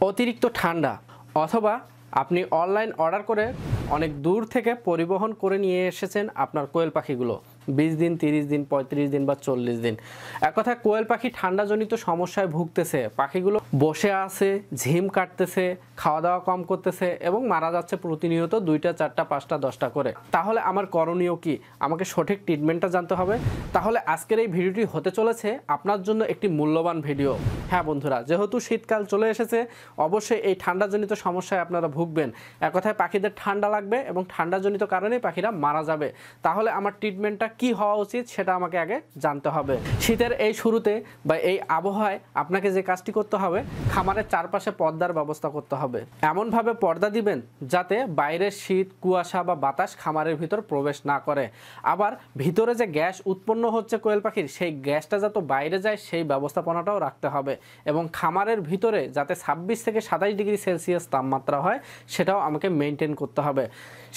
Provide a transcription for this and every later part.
অতিরিক্ত ঠান্ডা অথবা আপনি অনলাইন অর্ডার করে অনেক দূর থেকে পরিবহন করে নিয়ে এসেছেন আপনার কোয়েল পাখিগুলো 20 দিন 30 দিন 35 দিন বা 40 দিন। এক কথায় কোয়েল পাখি ঠান্ডাজনিত সমস্যায় ভুগতেছে, পাখিগুলো বসে আছে, ঝিম কাটতেছে, খাওয়া দাওয়া কম করতেছে এবং মারা যাচ্ছে প্রতিনিয়ত 2টা 4টা 5টা 10টা করে। তাহলে আমার করণীয় কি? আমাকে সঠিক ট্রিটমেন্টটা জানতে হবে। তাহলে আজকের এই ভিডিওটি হতে চলেছে আপনার জন্য একটি মূল্যবান ভিডিও। হ্যাঁ বন্ধুরা, যেহেতু শীতকাল চলে এসেছে, অবশ্যই এই ঠান্ডাজনিত সমস্যায় আপনারা ভুগবেন। এক কথায় পাখিদের ঠান্ডা লাগবে এবং ঠান্ডাজনিত কারণেই পাখিরা মারা যাবে। তাহলে আমার ট্রিটমেন্টটা কি হওয়া উচিত সেটা আমাকে আগে জানতে হবে। শীতের এই শুরুতে বা এই আবহাওয়ায় আপনাকে যে কাজটি করতে হবে, খামারের চারপাশে পর্দার ব্যবস্থা করতে হবে। এমনভাবে পর্দা দিবেন যাতে বাইরের শীত, কুয়াশা বা বাতাস খামারের ভিতর প্রবেশ না করে। আবার ভিতরে যে গ্যাস উৎপন্ন হচ্ছে কোয়েল পাখির, সেই গ্যাসটা যাতে বাইরে যায় সেই ব্যবস্থাপনাটাও রাখতে হবে। এবং খামারের ভিতরে যাতে 26 থেকে 27 ডিগ্রি সেলসিয়াস তাপমাত্রা হয় সেটাও আমাকে মেনটেন করতে হবে।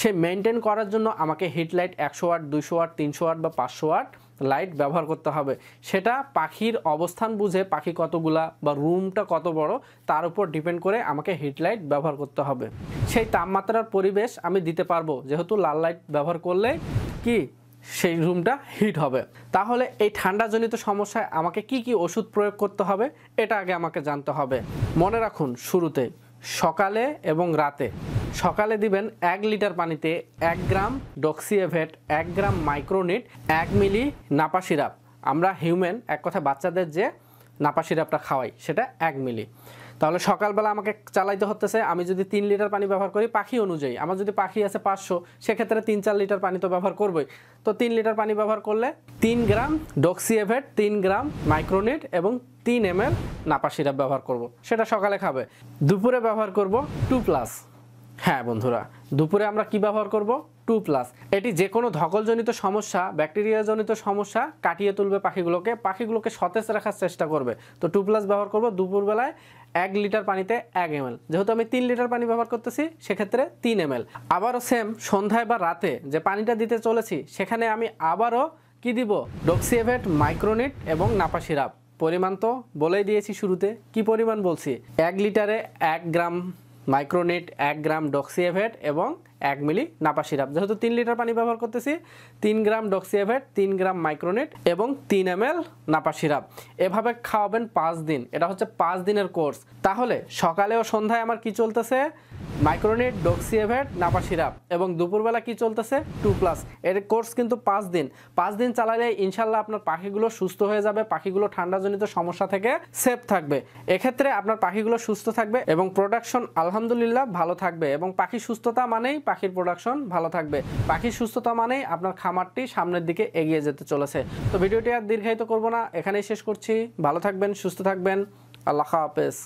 সেই মেনটেন করার জন্য আমাকে heat light 100 watt, 200 watt, 300 watt বা 500 ওয়াট লাইট ব্যবহার করতে হবে। সেটা পাখির অবস্থান বুঝে, পাখি কতগুলা বা রুমটা কত বড় তার উপর ডিপেন্ড করে আমাকে হিট লাইট ব্যবহার করতে হবে। সেই তাপমাত্রার পরিবেশ আমি দিতে পারবো, যেহেতু লাল লাইট ব্যবহার করলে কি সেই রুমটা হিট হবে। তাহলে এই ঠান্ডাজনিত সমস্যায় আমাকে কি কি ওষুধ প্রয়োগ করতে হবে এটা আগে আমাকে জানতে হবে। মনে রাখুন, শুরুতে সকালে এবং রাতে সকালে দিবেন 1 লিটার পানিতে 1 গ্রাম ডক্সিএভেট, 1 গ্রাম মাইক্রোনিট, 1 মিলি নাপা সিরাপ। আমরা হিউম্যান এক কথা বাচ্চাদের যে নাপা সিরাপটা খাওয়াই সেটা 1 মিলি। তাহলে সকালবেলা আমাকে চালাইতে হতেছে, আমি যদি 3 লিটার পানি ব্যবহার করি পাখি অনুযায়ী, আমার যদি পাখি আছে 500, সেক্ষেত্রে 3-4 লিটার পানি তো ব্যবহার করবই। তো 3 লিটার পানি ব্যবহার করলে 3 গ্রাম ডক্সিএভেট, 3 গ্রাম মাইক্রোনিট এবং 3 ml নাপা সিরাপ ব্যবহার করব। সেটা সকালে খাবে। দুপুরে ব্যবহার করব 2+। হ্যাঁ বন্ধুরা, দুপুরে আমরা কি ব্যবহার করব? 2+। এটি যে কোনো ধকলজনিত সমস্যা, ব্যাকটেরিয়াজনিত সমস্যা কাটিয়ে তুলবে, পাখিগুলোকে সতেজ রাখার চেষ্টা করবে। তো 2+ ব্যবহার করব দুপুরবেলায় 1 লিটার পানিতে 1 ml। যেহেতু আমি 3 লিটার পানি ব্যবহার করতেছি সেক্ষেত্রে 3 ml। আবারও সেম সন্ধ্যায় বা রাতে যে পানিটা দিতে চলেছি সেখানে আমি আবারও কি দিব? ডক্সিএভেট, মাইক্রোনিট এবং নাপা সিরাপ। পরিমাণ তো বলেই দিয়েছি শুরুতে, কি পরিমাণ বলছি? 1 লিটারে 1 গ্রাম মাইক্রোনিট, 1 গ্রাম ডক্সিএভেট এবং 1 মিলি নাপা সিরাপ। যেহেতু 3 লিটার পানি ব্যবহার করতেছি, 3 গ্রাম ডক্সিএভেট, 3 গ্রাম মাইক্রোনিট এবং 3 ml নাপা সিরাপ। এভাবে খাওয়াবেন 5 দিন। এটা হচ্ছে 5 দিনের কোর্স। তাহলে সকালে ও সন্ধ্যায় আমার কি চলতেছে? মাইক্রোনিট, ডক্সিএভেট, নাপা সিরাপ এবং দুপুরবেলা কি চলতেছে? 2+। এর কোর্স কিন্তু 5 দিন। 5 দিন চালালে ইনশাল্লাহ আপনার পাখিগুলো সুস্থ হয়ে যাবে, পাখিগুলো ঠান্ডাজনিত সমস্যা থেকে সেফ থাকবে। এক্ষেত্রে আপনার পাখিগুলো সুস্থ থাকবে এবং প্রোডাকশন আলহামদুলিল্লাহ ভালো থাকবে। এবং পাখি সুস্থতা মানেই পাখির প্রোডাকশন ভালো থাকবে। পাখির সুস্থতা মানেই আপনার খামারটি সামনের দিকে এগিয়ে যেতে চলেছে। তো ভিডিওটি আর দীর্ঘায়িত করব না, এখানেই শেষ করছি। ভালো থাকবেন, সুস্থ থাকবেন। আল্লাহ হাফেজ।